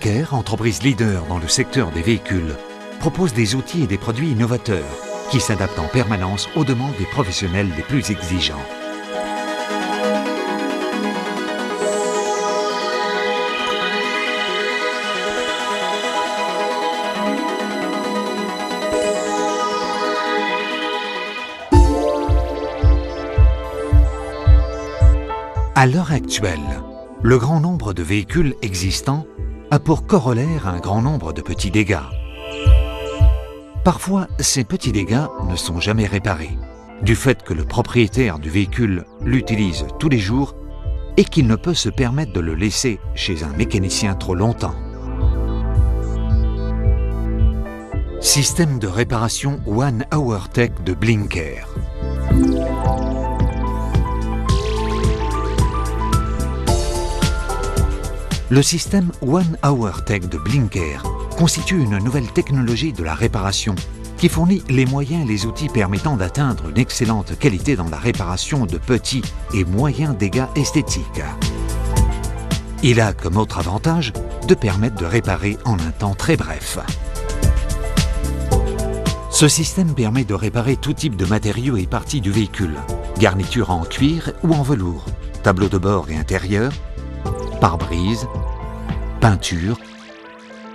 Blinker, entreprise leader dans le secteur des véhicules, propose des outils et des produits innovateurs qui s'adaptent en permanence aux demandes des professionnels les plus exigeants. À l'heure actuelle, le grand nombre de véhicules existants a pour corollaire un grand nombre de petits dégâts. Parfois, ces petits dégâts ne sont jamais réparés, du fait que le propriétaire du véhicule l'utilise tous les jours et qu'il ne peut se permettre de le laisser chez un mécanicien trop longtemps. Système de réparation One Hour Tech de Blinker. Le système One Hour Tech de Blinker constitue une nouvelle technologie de la réparation qui fournit les moyens et les outils permettant d'atteindre une excellente qualité dans la réparation de petits et moyens dégâts esthétiques. Il a comme autre avantage de permettre de réparer en un temps très bref. Ce système permet de réparer tout type de matériaux et parties du véhicule, garniture en cuir ou en velours, tableau de bord et intérieur, pare-brise, peinture,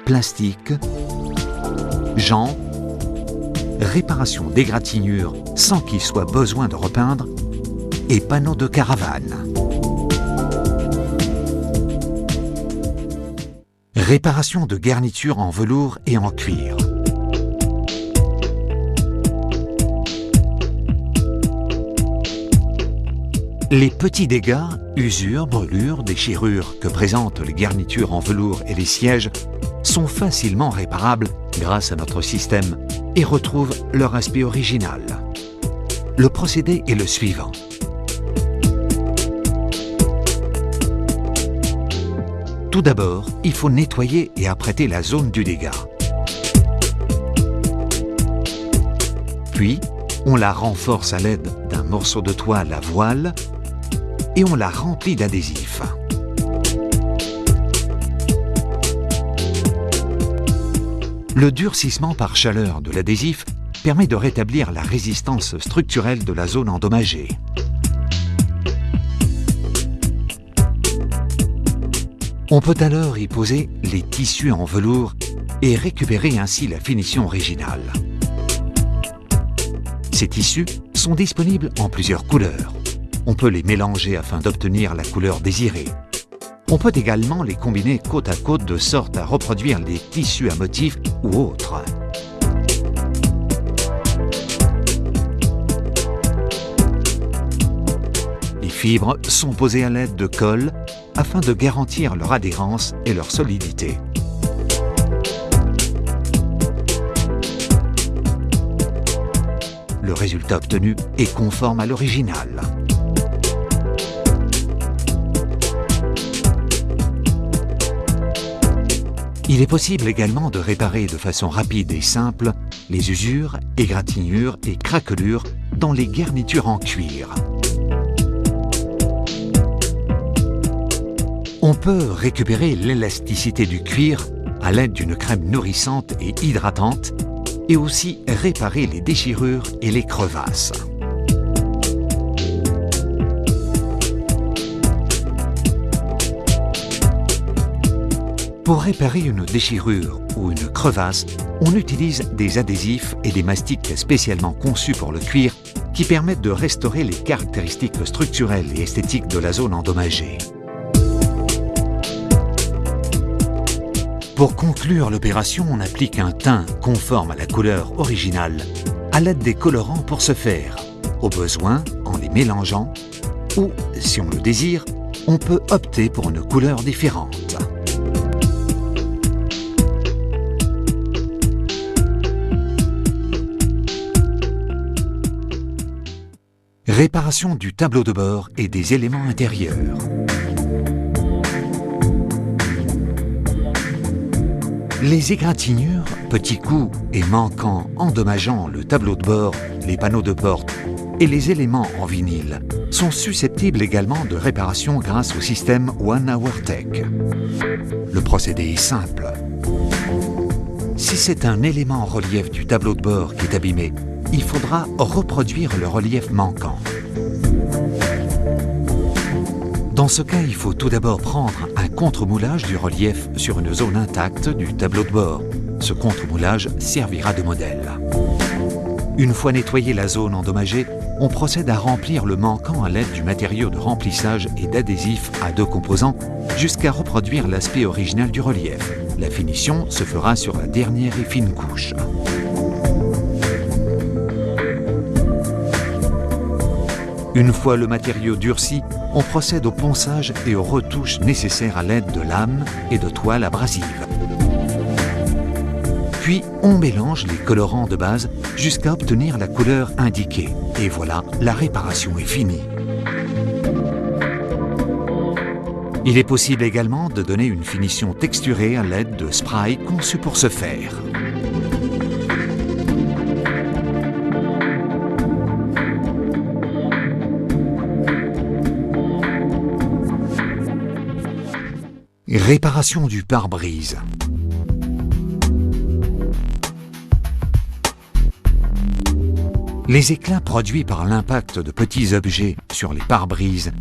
plastique, jantes, réparation d'égratignures sans qu'il soit besoin de repeindre et panneaux de caravane. Réparation de garnitures en velours et en cuir. Les petits dégâts, usures, brûlures, déchirures que présentent les garnitures en velours et les sièges sont facilement réparables grâce à notre système et retrouvent leur aspect original. Le procédé est le suivant. Tout d'abord, il faut nettoyer et apprêter la zone du dégât. Puis, on la renforce à l'aide d'un morceau de toile à voile et on la remplit d'adhésif. Le durcissement par chaleur de l'adhésif permet de rétablir la résistance structurelle de la zone endommagée. On peut alors y poser les tissus en velours et récupérer ainsi la finition originale. Ces tissus sont disponibles en plusieurs couleurs. On peut les mélanger afin d'obtenir la couleur désirée. On peut également les combiner côte à côte de sorte à reproduire les tissus à motifs ou autres. Les fibres sont posées à l'aide de colle afin de garantir leur adhérence et leur solidité. Le résultat obtenu est conforme à l'original. Il est possible également de réparer de façon rapide et simple les usures, égratignures et craquelures dans les garnitures en cuir. On peut récupérer l'élasticité du cuir à l'aide d'une crème nourrissante et hydratante et aussi réparer les déchirures et les crevasses. Pour réparer une déchirure ou une crevasse, on utilise des adhésifs et des mastiques spécialement conçus pour le cuir qui permettent de restaurer les caractéristiques structurelles et esthétiques de la zone endommagée. Pour conclure l'opération, on applique un teint conforme à la couleur originale à l'aide des colorants pour ce faire, au besoin en les mélangeant ou, si on le désire, on peut opter pour une couleur différente. Réparation du tableau de bord et des éléments intérieurs. Les égratignures, petits coups et manquants endommageant le tableau de bord, les panneaux de porte et les éléments en vinyle sont susceptibles également de réparation grâce au système One Hour Tech. Le procédé est simple. Si c'est un élément en relief du tableau de bord qui est abîmé, il faudra reproduire le relief manquant. Dans ce cas, il faut tout d'abord prendre un contre-moulage du relief sur une zone intacte du tableau de bord. Ce contre-moulage servira de modèle. Une fois nettoyée la zone endommagée, on procède à remplir le manquant à l'aide du matériau de remplissage et d'adhésif à 2 composants jusqu'à reproduire l'aspect original du relief. La finition se fera sur la dernière et fine couche. Une fois le matériau durci, on procède au ponçage et aux retouches nécessaires à l'aide de lames et de toiles abrasives. Puis, on mélange les colorants de base jusqu'à obtenir la couleur indiquée. Et voilà, la réparation est finie. Il est possible également de donner une finition texturée à l'aide de sprays conçus pour ce faire. Réparation du pare-brise. Les éclats produits par l'impact de petits objets sur les pare-brises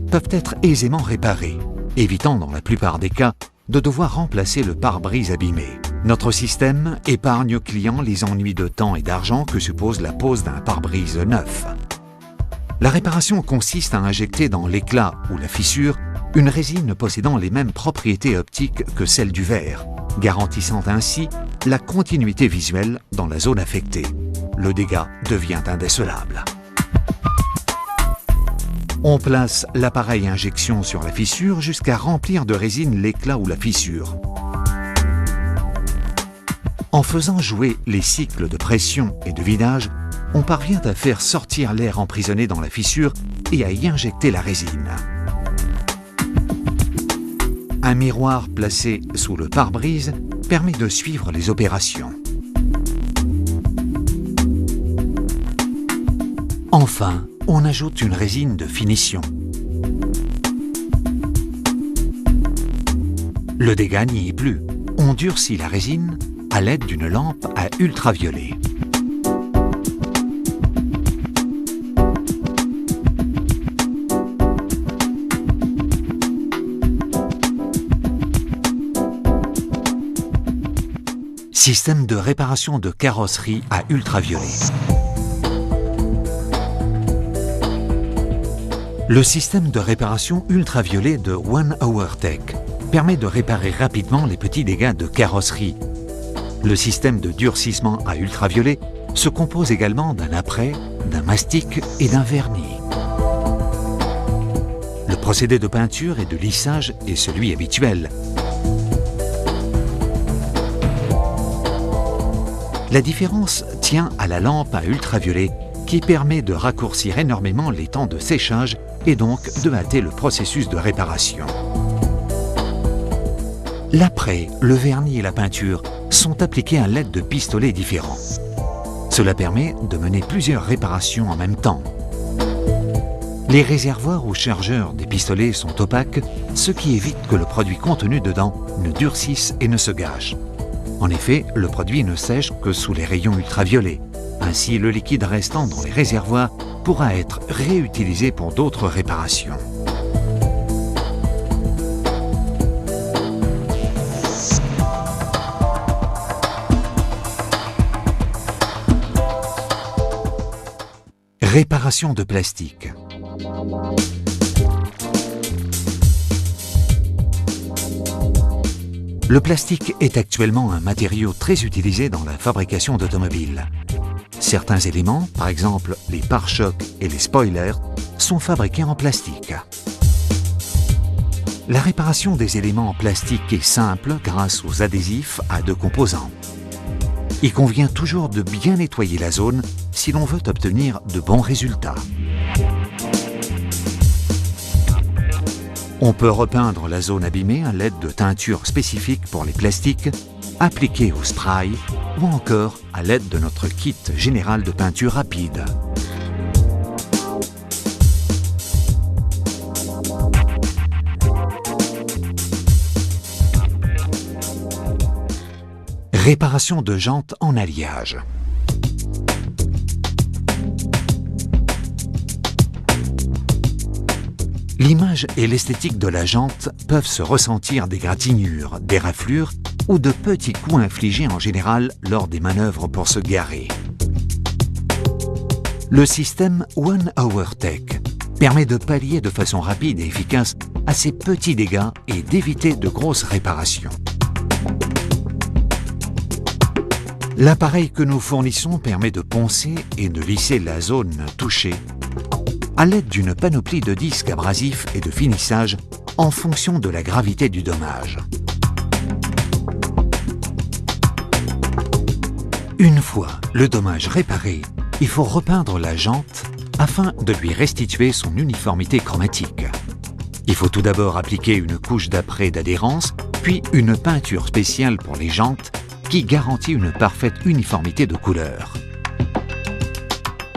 peuvent être aisément réparés, évitant dans la plupart des cas de devoir remplacer le pare-brise abîmé. Notre système épargne aux clients les ennuis de temps et d'argent que suppose la pose d'un pare-brise neuf. La réparation consiste à injecter dans l'éclat ou la fissure une résine possédant les mêmes propriétés optiques que celle du verre, garantissant ainsi la continuité visuelle dans la zone affectée. Le dégât devient indécelable. On place l'appareil injection sur la fissure jusqu'à remplir de résine l'éclat ou la fissure. En faisant jouer les cycles de pression et de vidage, on parvient à faire sortir l'air emprisonné dans la fissure et à y injecter la résine. Un miroir placé sous le pare-brise permet de suivre les opérations. Enfin, on ajoute une résine de finition. Le dégât n'y est plus. On durcit la résine à l'aide d'une lampe à ultraviolet. Système de réparation de carrosserie à ultraviolet. Le système de réparation ultraviolet de One Hour Tech permet de réparer rapidement les petits dégâts de carrosserie. Le système de durcissement à ultraviolet se compose également d'un apprêt, d'un mastic et d'un vernis. Le procédé de peinture et de lissage est celui habituel. La différence tient à la lampe à ultraviolet qui permet de raccourcir énormément les temps de séchage et donc de hâter le processus de réparation. L'apprêt, le vernis et la peinture sont appliqués à l'aide de pistolets différents. Cela permet de mener plusieurs réparations en même temps. Les réservoirs ou chargeurs des pistolets sont opaques, ce qui évite que le produit contenu dedans ne durcisse et ne se gâche. En effet, le produit ne sèche que sous les rayons ultraviolets. Ainsi, le liquide restant dans les réservoirs pourra être réutilisé pour d'autres réparations. Réparation de plastique. Le plastique est actuellement un matériau très utilisé dans la fabrication d'automobiles. Certains éléments, par exemple les pare-chocs et les spoilers, sont fabriqués en plastique. La réparation des éléments en plastique est simple grâce aux adhésifs à 2 composants. Il convient toujours de bien nettoyer la zone si l'on veut obtenir de bons résultats. On peut repeindre la zone abîmée à l'aide de teintures spécifiques pour les plastiques, appliquées au spray ou encore à l'aide de notre kit général de peinture rapide. Réparation de jantes en alliage. L'image et l'esthétique de la jante peuvent se ressentir des gratinures, des raflures ou de petits coups infligés en général lors des manœuvres pour se garer. Le système One Hour Tech permet de pallier de façon rapide et efficace à ces petits dégâts et d'éviter de grosses réparations. L'appareil que nous fournissons permet de poncer et de lisser la zone touchée à l'aide d'une panoplie de disques abrasifs et de finissage en fonction de la gravité du dommage. Une fois le dommage réparé, il faut repeindre la jante afin de lui restituer son uniformité chromatique. Il faut tout d'abord appliquer une couche d'apprêt d'adhérence, puis une peinture spéciale pour les jantes qui garantit une parfaite uniformité de couleur.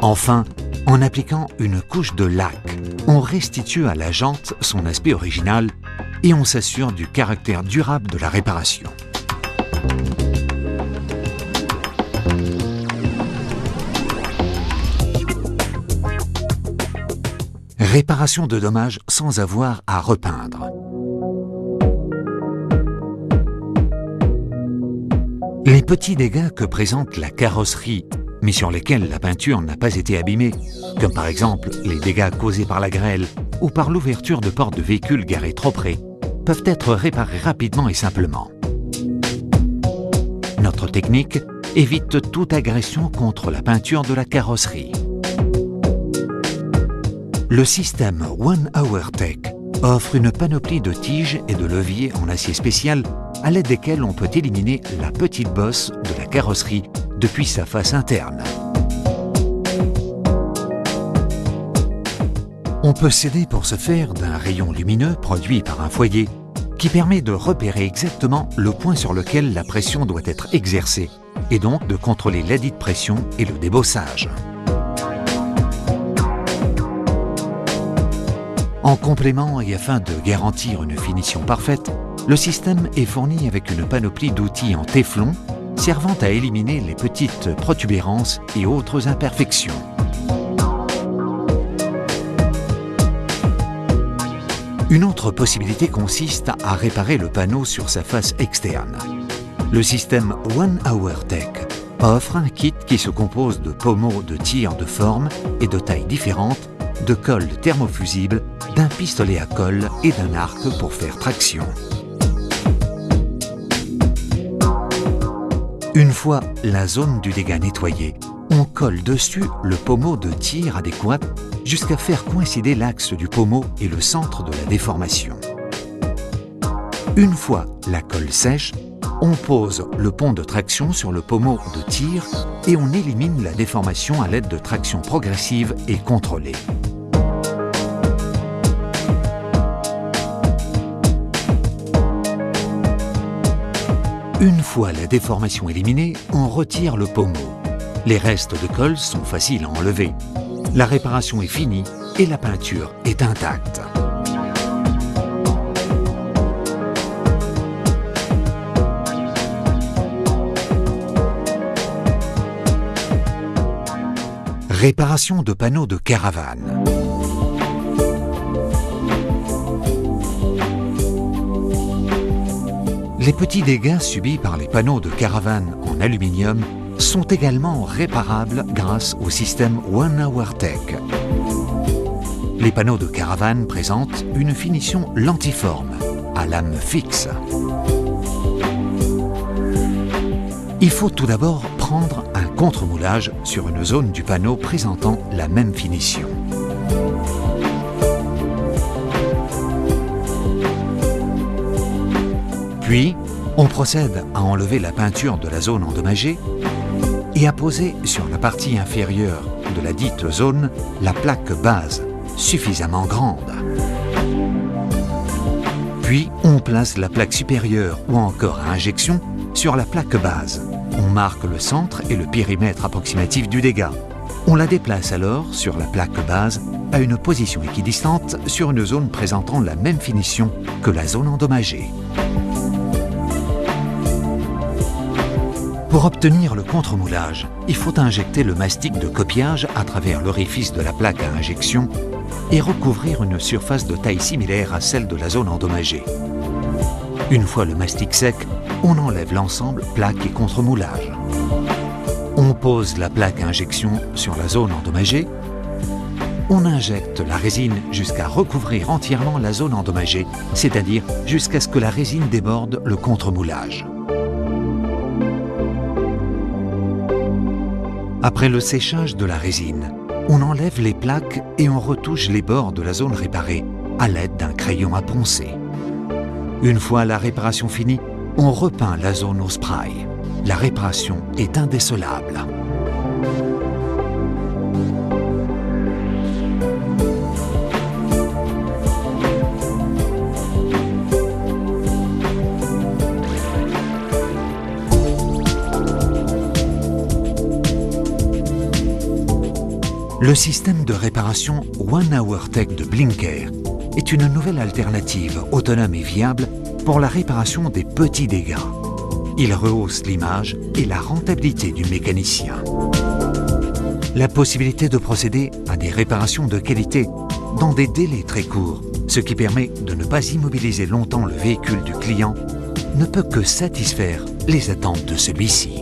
Enfin, en appliquant une couche de lac, on restitue à la jante son aspect original et on s'assure du caractère durable de la réparation. Réparation de dommages sans avoir à repeindre. Les petits dégâts que présente la carrosserie, mais sur lesquels la peinture n'a pas été abîmée, comme par exemple les dégâts causés par la grêle ou par l'ouverture de portes de véhicules garés trop près, peuvent être réparés rapidement et simplement. Notre technique évite toute agression contre la peinture de la carrosserie. Le système One Hour Tech offre une panoplie de tiges et de leviers en acier spécial à l'aide desquels on peut éliminer la petite bosse de la carrosserie depuis sa face interne. On peut s'aider pour ce faire d'un rayon lumineux produit par un foyer qui permet de repérer exactement le point sur lequel la pression doit être exercée et donc de contrôler ladite pression et le débossage. En complément et afin de garantir une finition parfaite, le système est fourni avec une panoplie d'outils en téflon servant à éliminer les petites protubérances et autres imperfections. Une autre possibilité consiste à réparer le panneau sur sa face externe. Le système One Hour Tech offre un kit qui se compose de pommeaux de tir de forme et de tailles différentes, de colle thermofusible, d'un pistolet à colle et d'un arc pour faire traction. Une fois la zone du dégât nettoyée, on colle dessus le pommeau de tir adéquat jusqu'à faire coïncider l'axe du pommeau et le centre de la déformation. Une fois la colle sèche, on pose le pont de traction sur le pommeau de tir et on élimine la déformation à l'aide de traction progressive et contrôlée. Une fois la déformation éliminée, on retire le pommeau. Les restes de colle sont faciles à enlever. La réparation est finie et la peinture est intacte. Réparation de panneaux de caravane. Les petits dégâts subis par les panneaux de caravane en aluminium sont également réparables grâce au système One Hour Tech. Les panneaux de caravane présentent une finition lentiforme, à lame fixe. Il faut tout d'abord prendre un contre-moulage sur une zone du panneau présentant la même finition. Puis, on procède à enlever la peinture de la zone endommagée et à poser sur la partie inférieure de la dite zone la plaque base, suffisamment grande. Puis, on place la plaque supérieure ou encore à injection sur la plaque base. On marque le centre et le périmètre approximatif du dégât. On la déplace alors sur la plaque base à une position équidistante sur une zone présentant la même finition que la zone endommagée. Pour obtenir le contre-moulage, il faut injecter le mastic de copiage à travers l'orifice de la plaque à injection et recouvrir une surface de taille similaire à celle de la zone endommagée. Une fois le mastic sec, on enlève l'ensemble plaque et contre-moulage. On pose la plaque à injection sur la zone endommagée. On injecte la résine jusqu'à recouvrir entièrement la zone endommagée, c'est-à-dire jusqu'à ce que la résine déborde le contre-moulage. Après le séchage de la résine, on enlève les plaques et on retouche les bords de la zone réparée à l'aide d'un crayon à poncer. Une fois la réparation finie, on repeint la zone au spray. La réparation est indécelable. Le système de réparation One Hour Tech de Blinker est une nouvelle alternative autonome et viable pour la réparation des petits dégâts. Il rehausse l'image et la rentabilité du mécanicien. La possibilité de procéder à des réparations de qualité dans des délais très courts, ce qui permet de ne pas immobiliser longtemps le véhicule du client, ne peut que satisfaire les attentes de celui-ci.